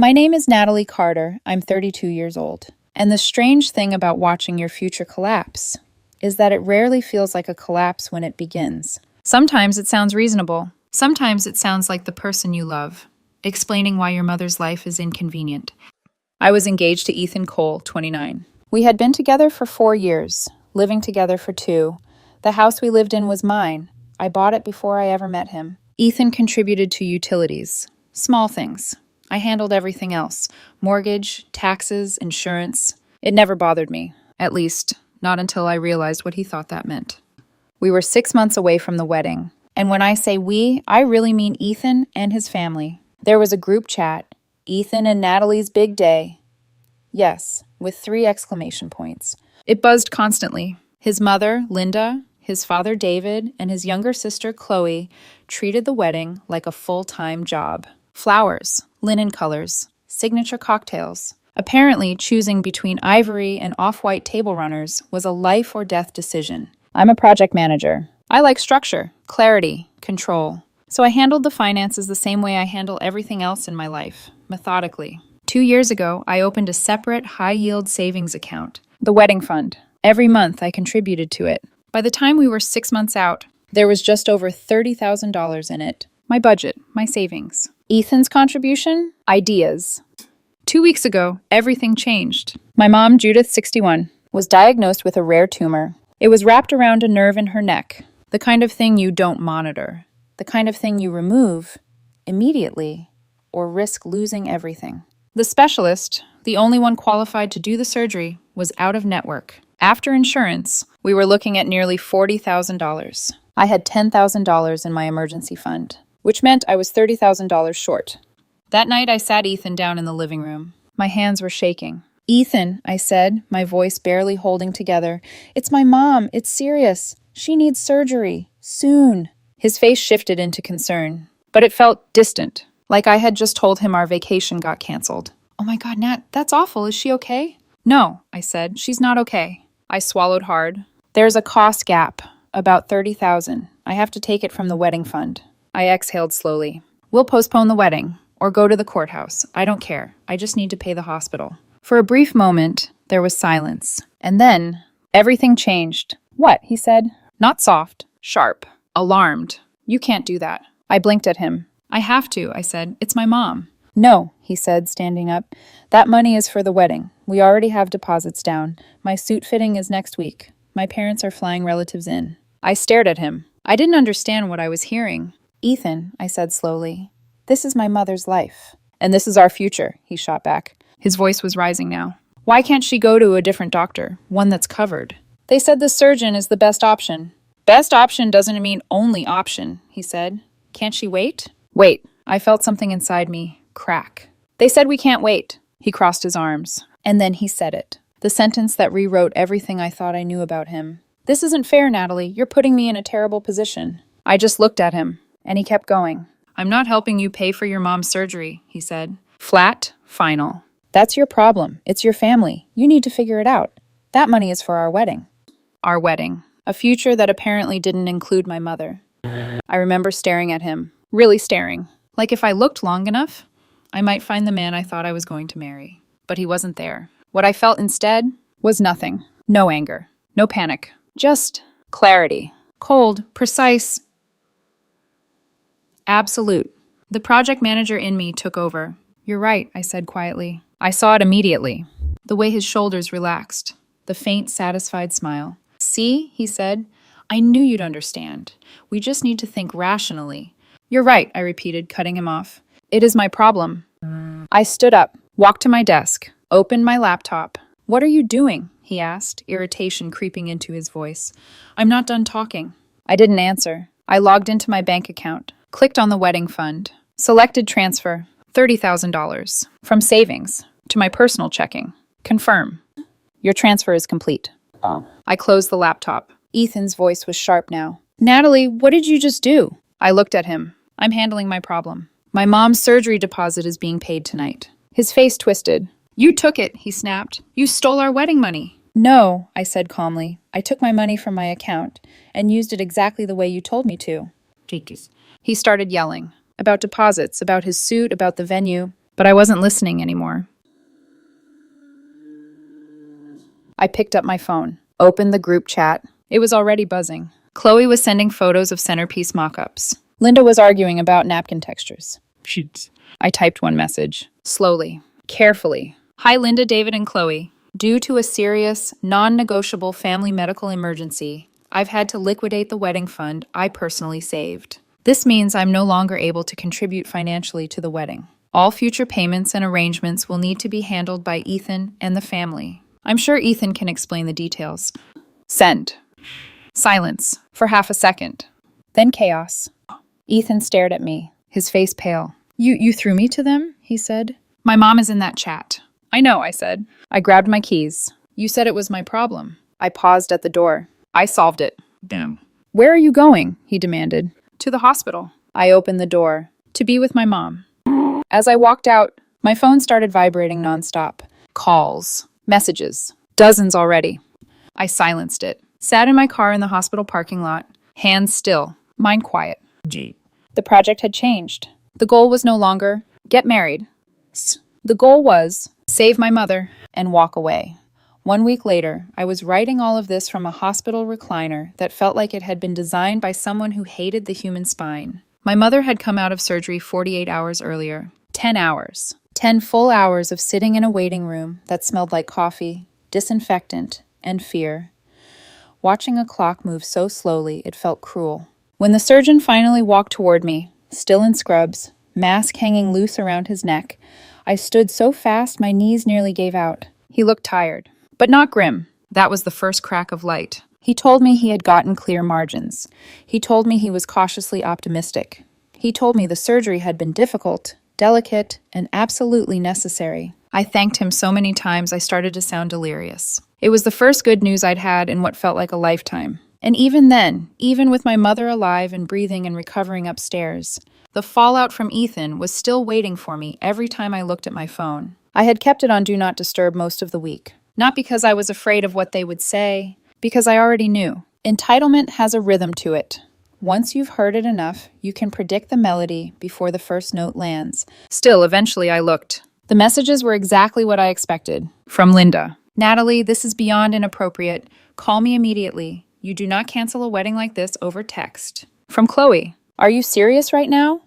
My name is Natalie Carter. I'm 32 years old. And the strange thing about watching your future collapse is that it rarely feels like a collapse when it begins. Sometimes it sounds reasonable. Sometimes it sounds like the person you love, explaining why your mother's life is inconvenient. I was engaged to Ethan Cole, 29. We had been together for 4 years, living together for 2. The house we lived in was mine. I bought it before I ever met him. Ethan contributed to utilities. Small things. I handled everything else. Mortgage, taxes, insurance. It never bothered me. At least, not until I realized what he thought that meant. We were 6 months away from the wedding. And when I say we, I really mean Ethan and his family. There was a group chat. Ethan and Natalie's big day. Yes, with 3 exclamation points. It buzzed constantly. His mother, Linda, his father, David, and his younger sister, Chloe, treated the wedding like a full-time job. Flowers, linen colors, signature cocktails. Apparently, choosing between ivory and off-white table runners was a life-or-death decision. I'm a project manager. I like structure, clarity, control. So I handled the finances the same way I handle everything else in my life, methodically. 2 years ago, I opened a separate high-yield savings account, the wedding fund. Every month, I contributed to it. By the time we were 6 months out, there was just over $30,000 in it. My budget, my savings. Ethan's contribution? Ideas. 2 weeks ago, everything changed. My mom, Judith, 61, was diagnosed with a rare tumor. It was wrapped around a nerve in her neck, the kind of thing you don't monitor, the kind of thing you remove immediately or risk losing everything. The specialist, the only one qualified to do the surgery, was out of network. After insurance, we were looking at nearly $40,000. I had $10,000 in my emergency fund, which meant I was $30,000 short. That night, I sat Ethan down in the living room. My hands were shaking. "Ethan," I said, my voice barely holding together, "it's my mom. It's serious. She needs surgery. Soon." His face shifted into concern, but it felt distant, like I had just told him our vacation got canceled. "Oh my God, Nat, that's awful. Is she okay?" "No," I said. "She's not okay." I swallowed hard. "There's a cost gap, about $30,000. I have to take it from the wedding fund." I exhaled slowly. "We'll postpone the wedding, or go to the courthouse. I don't care. I just need to pay the hospital." For a brief moment, there was silence. And then, everything changed. "What?" he said. Not soft, sharp, alarmed. "You can't do that." I blinked at him. "I have to," I said. "It's my mom." "No," he said, standing up. "That money is for the wedding. We already have deposits down. My suit fitting is next week. My parents are flying relatives in." I stared at him. I didn't understand what I was hearing. "Ethan," I said slowly, "this is my mother's life. And this is our future," he shot back. His voice was rising now. "Why can't she go to a different doctor, one that's covered?" "They said the surgeon is the best option." "Best option doesn't mean only option," he said. "Can't she wait?" "Wait." I felt something inside me crack. "They said we can't wait." He crossed his arms. And then he said it. The sentence that rewrote everything I thought I knew about him. "This isn't fair, Natalie. You're putting me in a terrible position." I just looked at him, and he kept going. "I'm not helping you pay for your mom's surgery," he said. Flat, final. "That's your problem. It's your family. You need to figure it out. That money is for our wedding." Our wedding. A future that apparently didn't include my mother. I remember staring at him. Really staring. Like if I looked long enough, I might find the man I thought I was going to marry. But he wasn't there. What I felt instead was nothing. No anger. No panic. Just clarity. Cold, precise, absolute. The project manager in me took over. "You're right," I said quietly. I saw it immediately. The way his shoulders relaxed. The faint, satisfied smile. "See," he said. "I knew you'd understand. We just need to think rationally." "You're right," I repeated, cutting him off. "It is my problem." I stood up, walked to my desk, opened my laptop. "What are you doing?" he asked, irritation creeping into his voice. "I'm not done talking." I didn't answer. I logged into my bank account, clicked on the wedding fund, selected transfer, $30,000, from savings to my personal checking. Confirm. "Your transfer is complete." I closed the laptop. Ethan's voice was sharp now. "Natalie, what did you just do?" I looked at him. "I'm handling my problem. My mom's surgery deposit is being paid tonight." His face twisted. "You took it," he snapped. "You stole our wedding money." "No," I said calmly. "I took my money from my account and used it exactly the way you told me to." He started yelling. About deposits, about his suit, about the venue. But I wasn't listening anymore. I picked up my phone, opened the group chat. It was already buzzing. Chloe was sending photos of centerpiece mock-ups. Linda was arguing about napkin textures. Shit. I typed one message. Slowly, carefully. Hi, Linda, David, and Chloe. Due to a serious, non-negotiable family medical emergency, I've had to liquidate the wedding fund I personally saved. This means I'm no longer able to contribute financially to the wedding. All future payments and arrangements will need to be handled by Ethan and the family. I'm sure Ethan can explain the details. Send. Silence for half a second. Then chaos. Ethan stared at me, his face pale. You threw me to them? He said. My mom is in that chat. I know, I said. I grabbed my keys. You said it was my problem. I paused at the door. I solved it. Damn. Where are you going? He demanded. To the hospital. I opened the door. To be with my mom. As I walked out, my phone started vibrating nonstop. Calls. Messages. Dozens already. I silenced it. Sat in my car in the hospital parking lot. Hands still. Mind quiet. G. The project had changed. The goal was no longer, get married. The goal was, save my mother and walk away. 1 week later, I was writing all of this from a hospital recliner that felt like it had been designed by someone who hated the human spine. My mother had come out of surgery 48 hours earlier. 10 hours. 10 full hours of sitting in a waiting room that smelled like coffee, disinfectant, and fear. Watching a clock move so slowly, it felt cruel. When the surgeon finally walked toward me, still in scrubs, mask hanging loose around his neck, I stood so fast my knees nearly gave out. He looked tired, but not grim. That was the first crack of light. He told me he had gotten clear margins. He told me he was cautiously optimistic. He told me the surgery had been difficult, delicate, and absolutely necessary. I thanked him so many times I started to sound delirious. It was the first good news I'd had in what felt like a lifetime. And even then, even with my mother alive and breathing and recovering upstairs, the fallout from Ethan was still waiting for me every time I looked at my phone. I had kept it on Do Not Disturb most of the week. Not because I was afraid of what they would say, because I already knew. Entitlement has a rhythm to it. Once you've heard it enough, you can predict the melody before the first note lands. Still, eventually I looked. The messages were exactly what I expected. From Linda. Natalie, this is beyond inappropriate. Call me immediately. You do not cancel a wedding like this over text. From Chloe. Are you serious right now?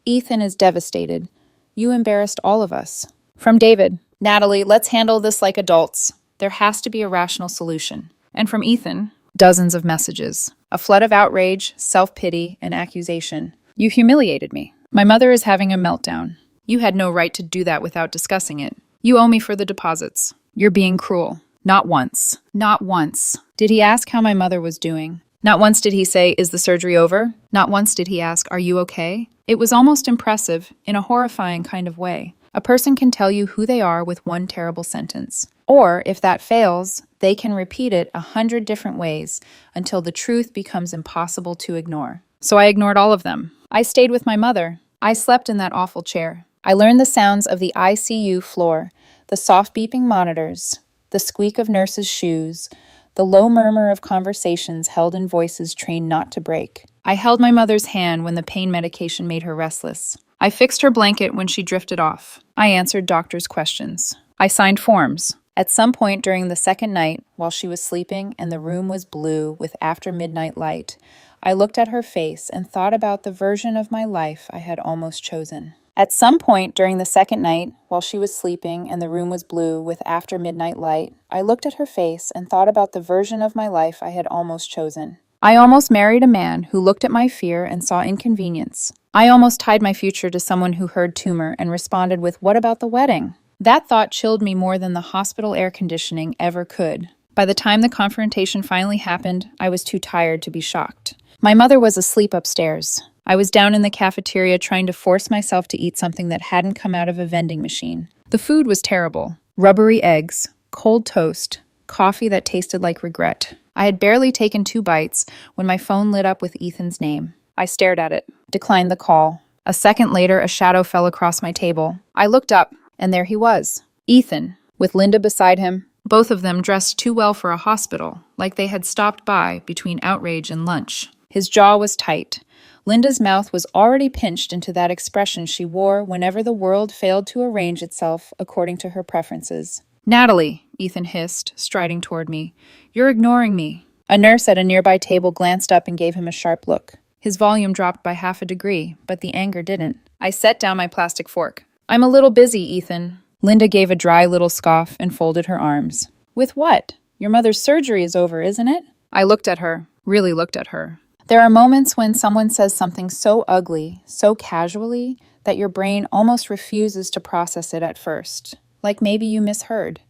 Ethan is devastated. You embarrassed all of us. From David. Natalie, let's handle this like adults. There has to be a rational solution. And from Ethan, dozens of messages. A flood of outrage, self-pity, and accusation. You humiliated me. My mother is having a meltdown. You had no right to do that without discussing it. You owe me for the deposits. You're being cruel. Not once. Not once. Did he ask how my mother was doing? Not once did he say, is the surgery over? Not once did he ask, are you okay? It was almost impressive, in a horrifying kind of way. A person can tell you who they are with one terrible sentence. Or, if that fails, they can repeat it 100 different ways until the truth becomes impossible to ignore. So I ignored all of them. I stayed with my mother. I slept in that awful chair. I learned the sounds of the ICU floor, the soft beeping monitors, the squeak of nurses' shoes, the low murmur of conversations held in voices trained not to break. I held my mother's hand when the pain medication made her restless. I fixed her blanket when she drifted off. I answered doctors' questions. I signed forms. At some point during the second night, while she was sleeping and the room was blue with after-midnight light, I looked at her face and thought about the version of my life I had almost chosen. At some point during the second night, while she was sleeping and the room was blue with after-midnight light, I looked at her face and thought about the version of my life I had almost chosen. I almost married a man who looked at my fear and saw inconvenience. I almost tied my future to someone who heard tumor and responded with, "What about the wedding?" That thought chilled me more than the hospital air conditioning ever could. By the time the confrontation finally happened, I was too tired to be shocked. My mother was asleep upstairs. I was down in the cafeteria trying to force myself to eat something that hadn't come out of a vending machine. The food was terrible. Rubbery eggs, cold toast, coffee that tasted like regret. I had barely taken 2 bites when my phone lit up with Ethan's name. I stared at it, declined the call. A second later, a shadow fell across my table. I looked up, and there he was. Ethan, with Linda beside him, both of them dressed too well for a hospital, like they had stopped by between outrage and lunch. His jaw was tight. Linda's mouth was already pinched into that expression she wore whenever the world failed to arrange itself according to her preferences. "Natalie," Ethan hissed, striding toward me. "You're ignoring me." A nurse at a nearby table glanced up and gave him a sharp look. His volume dropped by half a degree, but the anger didn't. I set down my plastic fork. "I'm a little busy, Ethan." Linda gave a dry little scoff and folded her arms. "With what? Your mother's surgery is over, isn't it?" I looked at her, really looked at her. There are moments when someone says something so ugly, so casually, that your brain almost refuses to process it at first. Like maybe you misheard.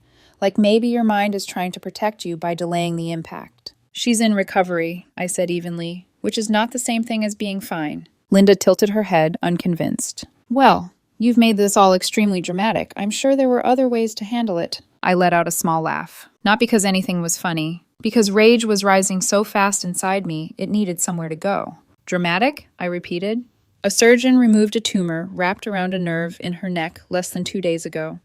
Like maybe your mind is trying to protect you by delaying the impact. "She's in recovery," I said evenly, which is not the same thing as being fine. Linda tilted her head, unconvinced. "Well, you've made this all extremely dramatic. I'm sure there were other ways to handle it." I let out a small laugh. Not because anything was funny, because rage was rising so fast inside me, it needed somewhere to go. "Dramatic?" I repeated. "A surgeon removed a tumor wrapped around a nerve in her neck less than 2 days ago.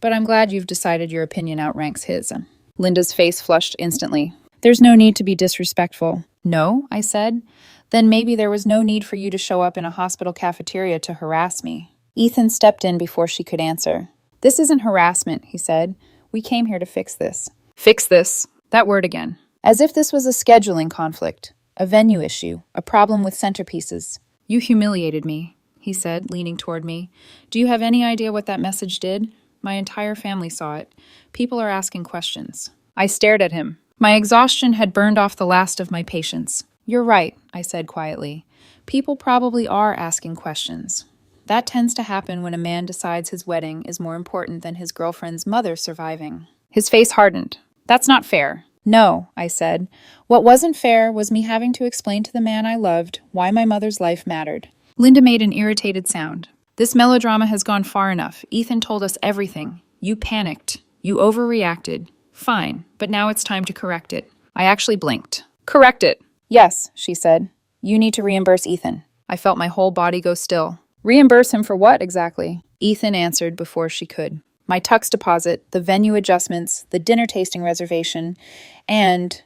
But I'm glad you've decided your opinion outranks his." Linda's face flushed instantly. "There's no need to be disrespectful." "No?" I said. "Then maybe there was no need for you to show up in a hospital cafeteria to harass me." Ethan stepped in before she could answer. "This isn't harassment," he said. "We came here to fix this." Fix this. That word again. As if this was a scheduling conflict, a venue issue, a problem with centerpieces. "You humiliated me," he said, leaning toward me. "Do you have any idea what that message did? My entire family saw it. People are asking questions." I stared at him. My exhaustion had burned off the last of my patience. "You're right," I said quietly. "People probably are asking questions. That tends to happen when a man decides his wedding is more important than his girlfriend's mother surviving." His face hardened. "That's not fair." "No," I said. "What wasn't fair was me having to explain to the man I loved why my mother's life mattered." Linda made an irritated sound. "This melodrama has gone far enough. Ethan told us everything. You panicked. You overreacted. Fine, but now it's time to correct it." I actually blinked. "Correct it." "Yes," she said. "You need to reimburse Ethan." I felt my whole body go still. "Reimburse him for what exactly?" Ethan answered before she could. "My tux deposit, the venue adjustments, the dinner tasting reservation, and..."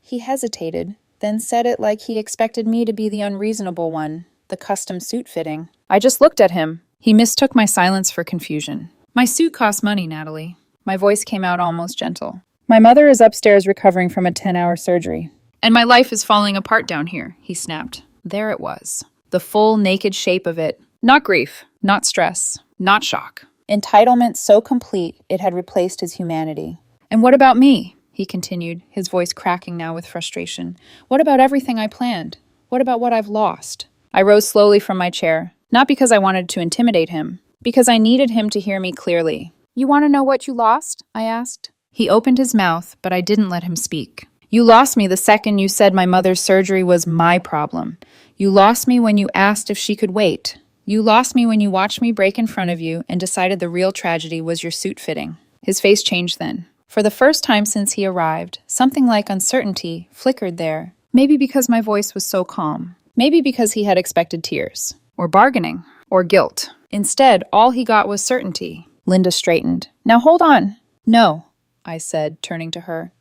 He hesitated, then said it like he expected me to be the unreasonable one, the custom suit fitting. I just looked at him. He mistook my silence for confusion. "My suit costs money, Natalie." My voice came out almost gentle. "My mother is upstairs recovering from a 10-hour surgery." "And my life is falling apart down here," he snapped. There it was. The full, naked shape of it. Not grief, not stress, not shock. Entitlement so complete it had replaced his humanity. "And what about me?" he continued, his voice cracking now with frustration. "What about everything I planned? What about what I've lost?" I rose slowly from my chair, not because I wanted to intimidate him, because I needed him to hear me clearly. "You want to know what you lost?" I asked. He opened his mouth, but I didn't let him speak. "You lost me the second you said my mother's surgery was my problem. You lost me when you asked if she could wait. You lost me when you watched me break in front of you and decided the real tragedy was your suit fitting." His face changed then. For the first time since he arrived, something like uncertainty flickered there. Maybe because my voice was so calm. Maybe because he had expected tears. Or bargaining. Or guilt. Instead, all he got was certainty. Linda straightened. "Now hold on." "No," I said, turning to her.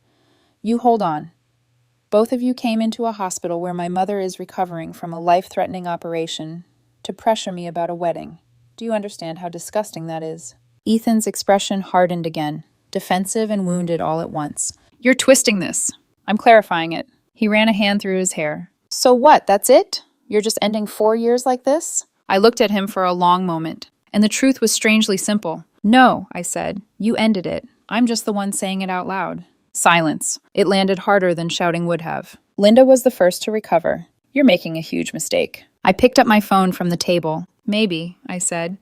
"You hold on. Both of you came into a hospital where my mother is recovering from a life-threatening operation to pressure me about a wedding. Do you understand how disgusting that is?" Ethan's expression hardened again, defensive and wounded all at once. "You're twisting this." "I'm clarifying it." He ran a hand through his hair. "So what, that's it? You're just ending 4 years like this?" I looked at him for a long moment, and the truth was strangely simple. "No," I said. "You ended it. I'm just the one saying it out loud." Silence. It landed harder than shouting would have. Linda was the first to recover. "You're making a huge mistake." I picked up my phone from the table. "Maybe," I said,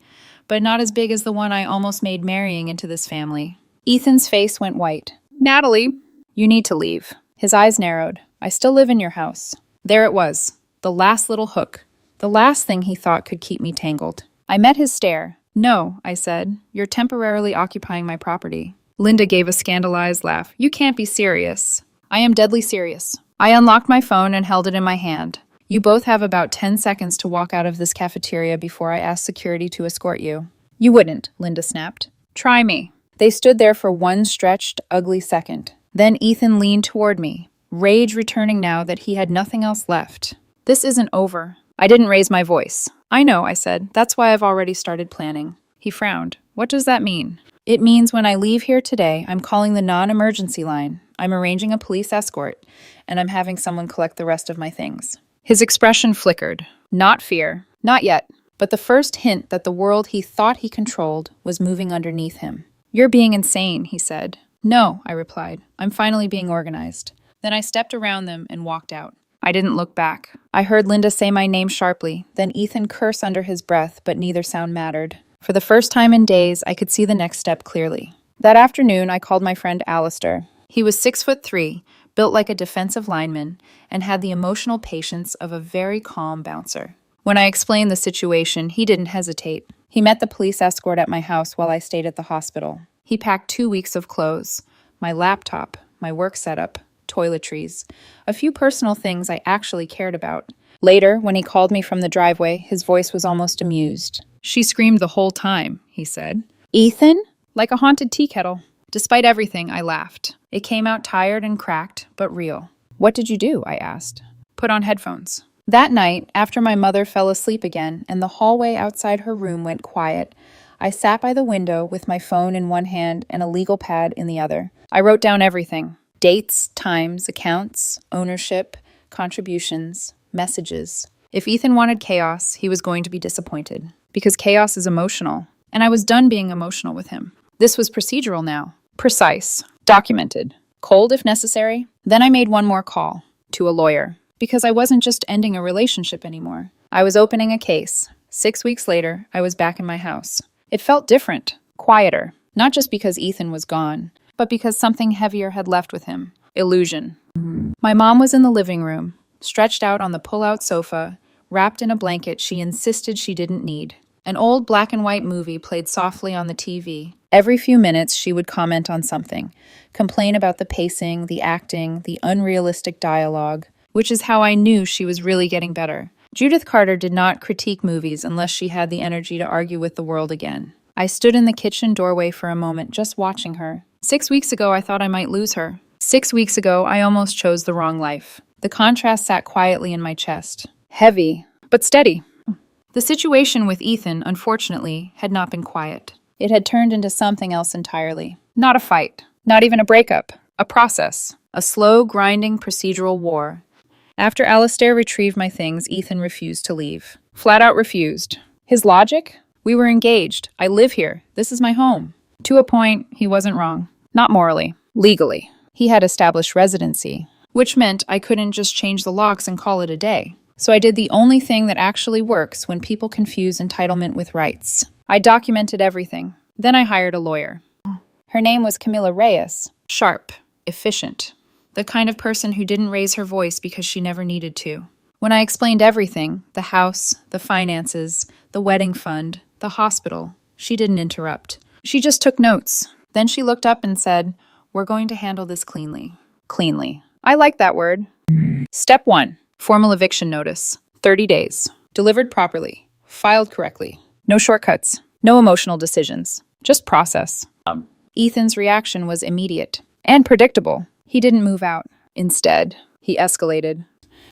"but not as big as the one I almost made marrying into this family." Ethan's face went white. "Natalie!" "You need to leave." His eyes narrowed. "I still live in your house." There it was. The last little hook. The last thing he thought could keep me tangled. I met his stare. "No," I said. "You're temporarily occupying my property." Linda gave a scandalized laugh. "You can't be serious." "I am deadly serious." I unlocked my phone and held it in my hand. "You both have about 10 seconds to walk out of this cafeteria before I ask security to escort you." "You wouldn't," Linda snapped. "Try me." They stood there for one stretched, ugly second. Then Ethan leaned toward me, rage returning now that he had nothing else left. This isn't over. I didn't raise my voice. I know, I said. That's why I've already started planning. He frowned. What does that mean? It means when I leave here today, I'm calling the non-emergency line. I'm arranging a police escort, and I'm having someone collect the rest of my things. His expression flickered. Not fear. Not yet. But the first hint that the world he thought he controlled was moving underneath him. You're being insane, he said. No, I replied. I'm finally being organized. Then I stepped around them and walked out. I didn't look back. I heard Linda say my name sharply, then Ethan curse under his breath, but neither sound mattered. For the first time in days, I could see the next step clearly. That afternoon, I called my friend Alistair. He was 6'3", built like a defensive lineman, and had the emotional patience of a very calm bouncer. When I explained the situation, he didn't hesitate. He met the police escort at my house while I stayed at the hospital. He packed 2 weeks of clothes, my laptop, my work setup, toiletries, a few personal things I actually cared about. Later, when he called me from the driveway, his voice was almost amused. She screamed the whole time, he said. Ethan? Like a haunted tea kettle. Despite everything, I laughed. It came out tired and cracked, but real. What did you do? I asked. Put on headphones. That night, after my mother fell asleep again and the hallway outside her room went quiet, I sat by the window with my phone in one hand and a legal pad in the other. I wrote down everything. Dates, times, accounts, ownership, contributions, messages. If Ethan wanted chaos, he was going to be disappointed. Because chaos is emotional. And I was done being emotional with him. This was procedural now. Precise. Documented. Cold if necessary. Then I made one more call. To a lawyer. Because I wasn't just ending a relationship anymore. I was opening a case. 6 weeks later, I was back in my house. It felt different. Quieter. Not just because Ethan was gone, but because something heavier had left with him. Illusion. My mom was in the living room, stretched out on the pull-out sofa, wrapped in a blanket she insisted she didn't need. An old black and white movie played softly on the TV. Every few minutes, she would comment on something, complain about the pacing, the acting, the unrealistic dialogue, which is how I knew she was really getting better. Judith Carter did not critique movies unless she had the energy to argue with the world again. I stood in the kitchen doorway for a moment, just watching her. 6 weeks ago, I thought I might lose her. 6 weeks ago, I almost chose the wrong life. The contrast sat quietly in my chest. Heavy, but steady. The situation with Ethan, unfortunately, had not been quiet. It had turned into something else entirely. Not a fight. Not even a breakup. A process. A slow, grinding procedural war. After Alistair retrieved my things, Ethan refused to leave. Flat out refused. His logic? We were engaged. I live here. This is my home. To a point, he wasn't wrong. Not morally. Legally. He had established residency, which meant I couldn't just change the locks and call it a day. So I did the only thing that actually works when people confuse entitlement with rights. I documented everything. Then I hired a lawyer. Her name was Camilla Reyes. Sharp. Efficient. The kind of person who didn't raise her voice because she never needed to. When I explained everything, the house, the finances, the wedding fund, the hospital, she didn't interrupt. She just took notes. Then she looked up and said, "We're going to handle this cleanly." Cleanly. I like that word. Step 1. Formal eviction notice. 30 days. Delivered properly. Filed correctly. No shortcuts. No emotional decisions. Just process. Ethan's reaction was immediate. And predictable. He didn't move out. Instead, he escalated.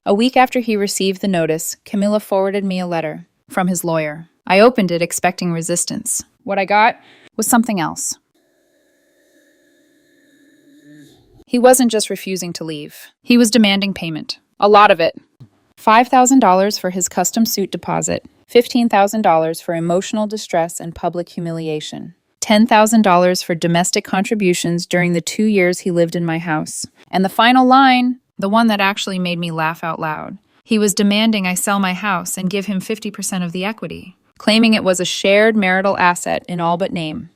A week after he received the notice, Camilla forwarded me a letter from his lawyer. I opened it expecting resistance. What I got was something else. He wasn't just refusing to leave. He was demanding payment. A lot of it. $5,000 for his custom suit deposit. $15,000 for emotional distress and public humiliation. $10,000 for domestic contributions during the 2 years he lived in my house. And the final line, the one that actually made me laugh out loud. He was demanding I sell my house and give him 50% of the equity, claiming it was a shared marital asset in all but name.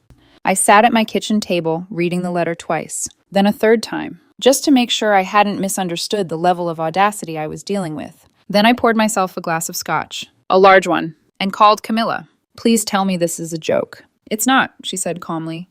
I sat at my kitchen table, reading the letter twice, then a third time, just to make sure I hadn't misunderstood the level of audacity I was dealing with. Then I poured myself a glass of scotch, a large one, and called Camilla. "Please tell me this is a joke." "It's not," she said calmly,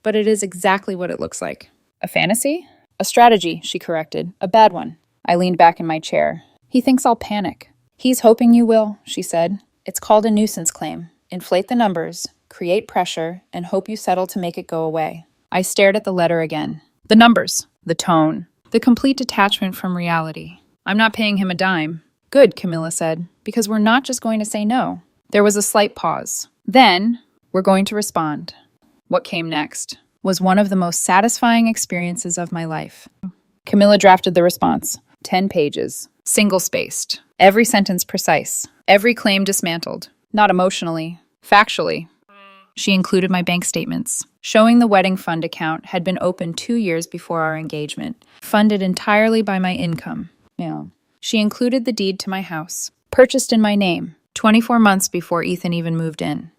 "but it is exactly what it looks like." "A fantasy?" "A strategy," she corrected. "A bad one." I leaned back in my chair. "He thinks I'll panic." "He's hoping you will," she said. "It's called a nuisance claim. Inflate the numbers, create pressure, and hope you settle to make it go away." I stared at the letter again. The numbers, the tone, The complete detachment from reality. I'm not paying him a dime. Good, Camilla said, because we're not just going to say no. There was a slight pause. Then, we're going to respond. What came next was one of the most satisfying experiences of my life. Camilla drafted the response. 10 pages. Single-spaced. Every sentence precise. Every claim dismantled. Not emotionally. Factually. She included my bank statements, showing the wedding fund account had been opened 2 years before our engagement, funded entirely by my income. Yeah. She included the deed to my house, purchased in my name, 24 months before Ethan even moved in.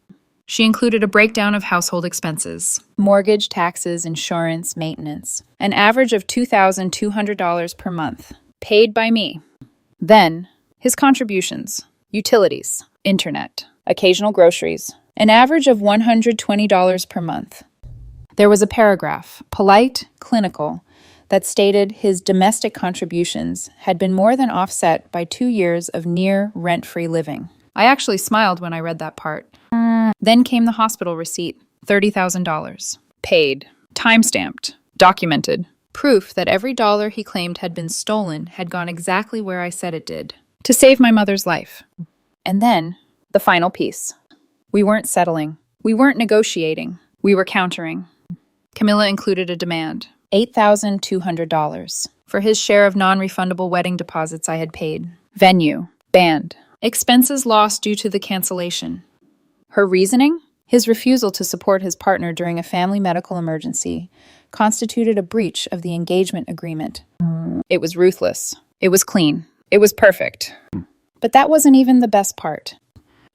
She included a breakdown of household expenses, mortgage, taxes, insurance, maintenance, an average of $2,200 per month, paid by me. Then, his contributions, utilities, internet, occasional groceries, an average of $120 per month. There was a paragraph, polite, clinical, that stated his domestic contributions had been more than offset by 2 years of near rent-free living. I actually smiled when I read that part. Then came the hospital receipt, $30,000. Paid, time-stamped, documented. Proof that every dollar he claimed had been stolen had gone exactly where I said it did, to save my mother's life. And then, the final piece. We weren't settling. We weren't negotiating. We were countering. Camilla included a demand, $8,200, for his share of non-refundable wedding deposits I had paid. Venue, band, expenses lost due to the cancellation. Her reasoning? His refusal to support his partner during a family medical emergency constituted a breach of the engagement agreement. It was ruthless. It was clean. It was perfect. But that wasn't even the best part.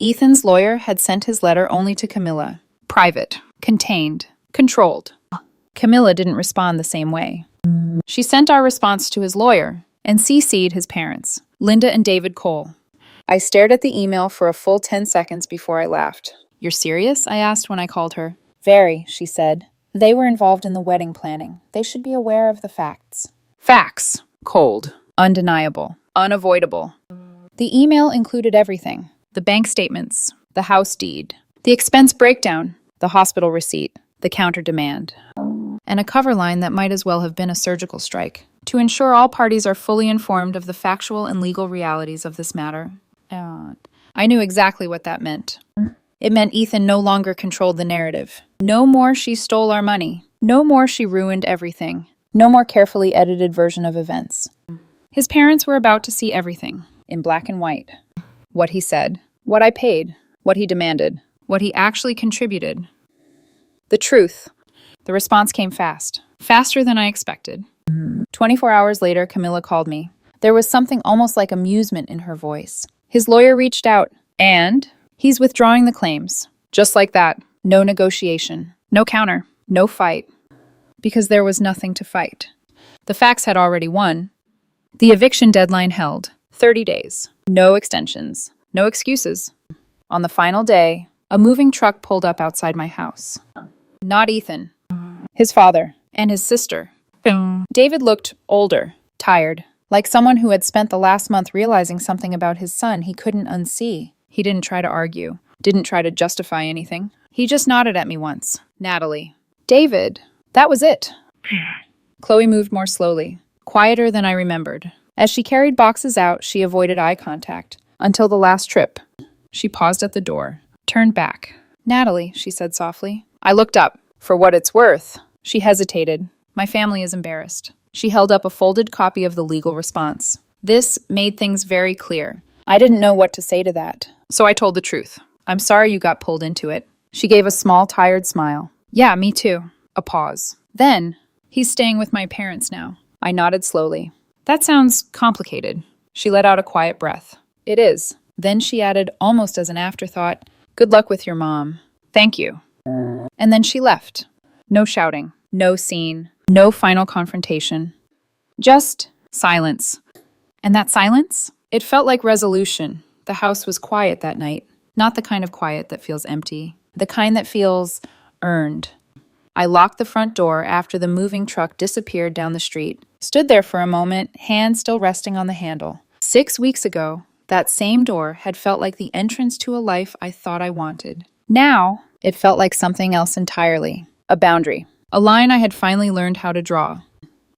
Ethan's lawyer had sent his letter only to Camilla. Private, contained, controlled. Camilla didn't respond the same way. She sent our response to his lawyer and CC'd his parents, Linda and David Cole. I stared at the email for a full 10 seconds before I laughed. You're serious? I asked when I called her. Very, she said. They were involved in the wedding planning. They should be aware of the facts. Facts. Cold. Undeniable. Unavoidable. The email included everything. The bank statements, the house deed, the expense breakdown, the hospital receipt, the counter demand, and a cover line that might as well have been a surgical strike, to ensure all parties are fully informed of the factual and legal realities of this matter. I knew exactly what that meant. It meant Ethan no longer controlled the narrative. No more she stole our money. No more she ruined everything. No more carefully edited version of events. His parents were about to see everything, in black and white. What he said, what I paid, what he demanded, what he actually contributed. The truth. The response came fast. Faster than I expected. 24 hours later, Camilla called me. There was something almost like amusement in her voice. His lawyer reached out, and he's withdrawing the claims. Just like that. No negotiation. No counter. No fight. Because there was nothing to fight. The facts had already won. The eviction deadline held. 30 days. No extensions. No excuses. On the final day, a moving truck pulled up outside my house. Not Ethan. His father. And his sister. David looked older, tired, like someone who had spent the last month realizing something about his son he couldn't unsee. He didn't try to argue, didn't try to justify anything. He just nodded at me once. Natalie. David. That was it. Chloe moved more slowly, quieter than I remembered. As she carried boxes out, she avoided eye contact. Until the last trip. She paused at the door, turned back. Natalie, she said softly. I looked up. For what it's worth. She hesitated. My family is embarrassed. She held up a folded copy of the legal response. This made things very clear. I didn't know what to say to that. So I told the truth. I'm sorry you got pulled into it. She gave a small, tired smile. Yeah, me too. A pause. Then, he's staying with my parents now. I nodded slowly. That sounds complicated. She let out a quiet breath. It is. Then she added, almost as an afterthought, good luck with your mom. Thank you. And then she left. No shouting. No scene. No final confrontation. Just silence. And that silence? It felt like resolution. The house was quiet that night. Not the kind of quiet that feels empty. The kind that feels earned. I locked the front door after the moving truck disappeared down the street. Stood there for a moment, hand still resting on the handle. 6 weeks ago, that same door had felt like the entrance to a life I thought I wanted. Now, it felt like something else entirely. A boundary. A line I had finally learned how to draw.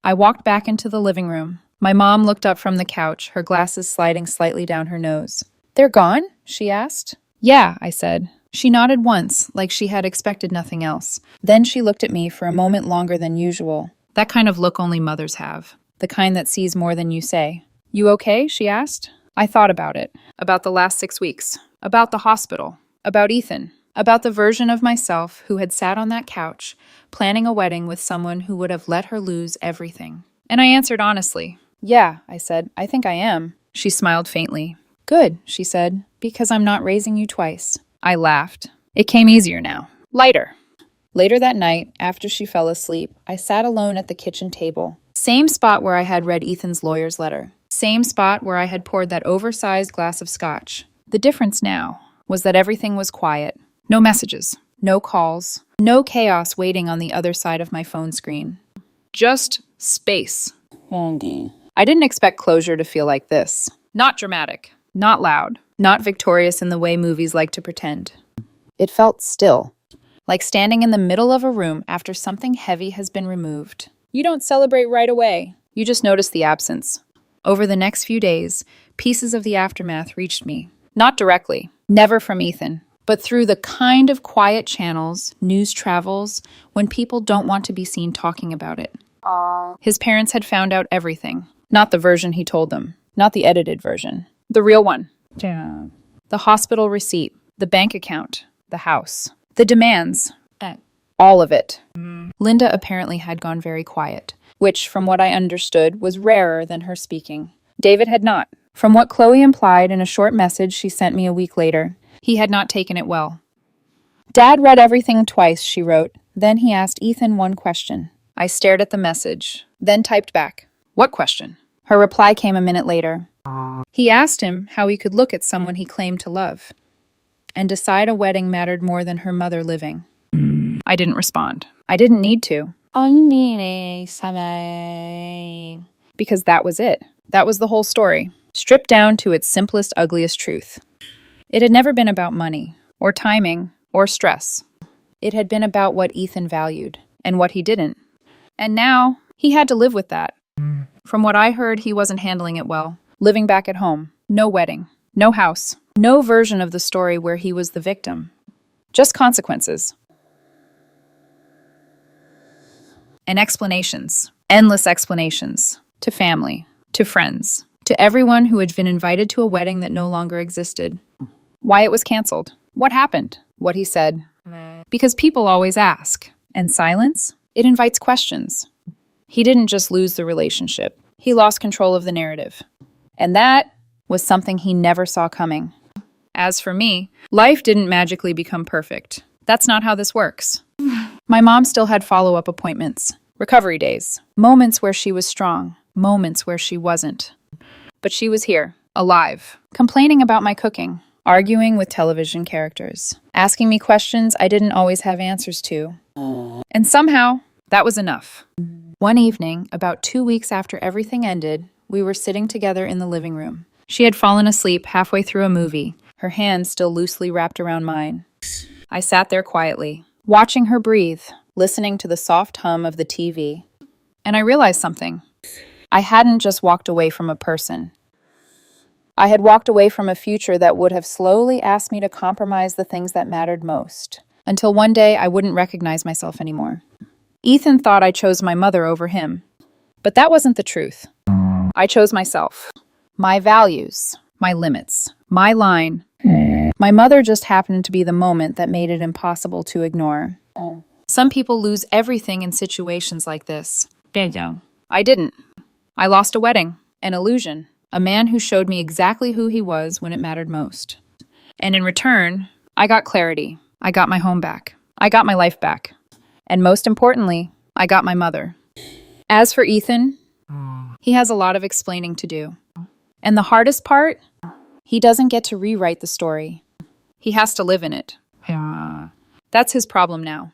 I walked back into the living room. My mom looked up from the couch, her glasses sliding slightly down her nose. "They're gone?" she asked. "Yeah," I said. She nodded once, like she had expected nothing else. Then she looked at me for a moment longer than usual. That kind of look only mothers have. The kind that sees more than you say. "You okay?" she asked. I thought about it. About the last 6 weeks. About the hospital. About Ethan. About the version of myself who had sat on that couch, planning a wedding with someone who would have let her lose everything. And I answered honestly. "Yeah," I said. "I think I am." She smiled faintly. "Good," she said, "because I'm not raising you twice." I laughed. It came easier now. Lighter. Later that night, after she fell asleep, I sat alone at the kitchen table. Same spot where I had read Ethan's lawyer's letter. Same spot where I had poured that oversized glass of scotch. The difference now was that everything was quiet. No messages. No calls. No chaos waiting on the other side of my phone screen. Just space. I didn't expect closure to feel like this. Not dramatic. Not loud. Not victorious in the way movies like to pretend. It felt still. Like standing in the middle of a room after something heavy has been removed. You don't celebrate right away. You just notice the absence. Over the next few days, pieces of the aftermath reached me. Not directly. Never from Ethan. But through the kind of quiet channels news travels when people don't want to be seen talking about it. His parents had found out everything. Not the version he told them. Not the edited version. The real one. The hospital receipt. The bank account. The house. The demands. All of it. Linda apparently had gone very quiet, which, from what I understood, was rarer than her speaking. David had not. From what Chloe implied in a short message she sent me a week later, he had not taken it well. "Dad read everything twice," she wrote. Then he asked Ethan one question. I stared at the message, then typed back. "What question?" Her reply came a minute later. He asked him how he could look at someone he claimed to love and decide a wedding mattered more than her mother living. I didn't respond. I didn't need to. Because that was it. That was the whole story, stripped down to its simplest, ugliest truth. It had never been about money, or timing, or stress. It had been about what Ethan valued, and what he didn't. And now, he had to live with that. From what I heard, he wasn't handling it well. Living back at home. No wedding. No house. No version of the story where he was the victim. Just consequences. And explanations. Endless explanations. To family. To friends. To everyone who had been invited to a wedding that no longer existed. Why it was canceled. What happened. What he said. Because people always ask. And silence? It invites questions. He didn't just lose the relationship. He lost control of the narrative. And that was something he never saw coming. As for me, life didn't magically become perfect. That's not how this works. My mom still had follow-up appointments, recovery days, moments where she was strong, moments where she wasn't. But she was here, alive, complaining about my cooking, arguing with television characters, asking me questions I didn't always have answers to. And somehow, that was enough. One evening, about 2 weeks after everything ended, we were sitting together in the living room. She had fallen asleep halfway through a movie, her hand still loosely wrapped around mine. I sat there quietly, watching her breathe, listening to the soft hum of the TV. And I realized something. I hadn't just walked away from a person. I had walked away from a future that would have slowly asked me to compromise the things that mattered most, until one day I wouldn't recognize myself anymore. Ethan thought I chose my mother over him. But that wasn't the truth. I chose myself. My values. My limits. My line. My mother just happened to be the moment that made it impossible to ignore. Some people lose everything in situations like this. I didn't. I lost a wedding. An illusion. A man who showed me exactly who he was when it mattered most. And in return, I got clarity. I got my home back. I got my life back. And most importantly, I got my mother. As for Ethan, he has a lot of explaining to do. And the hardest part, he doesn't get to rewrite the story. He has to live in it. That's his problem now.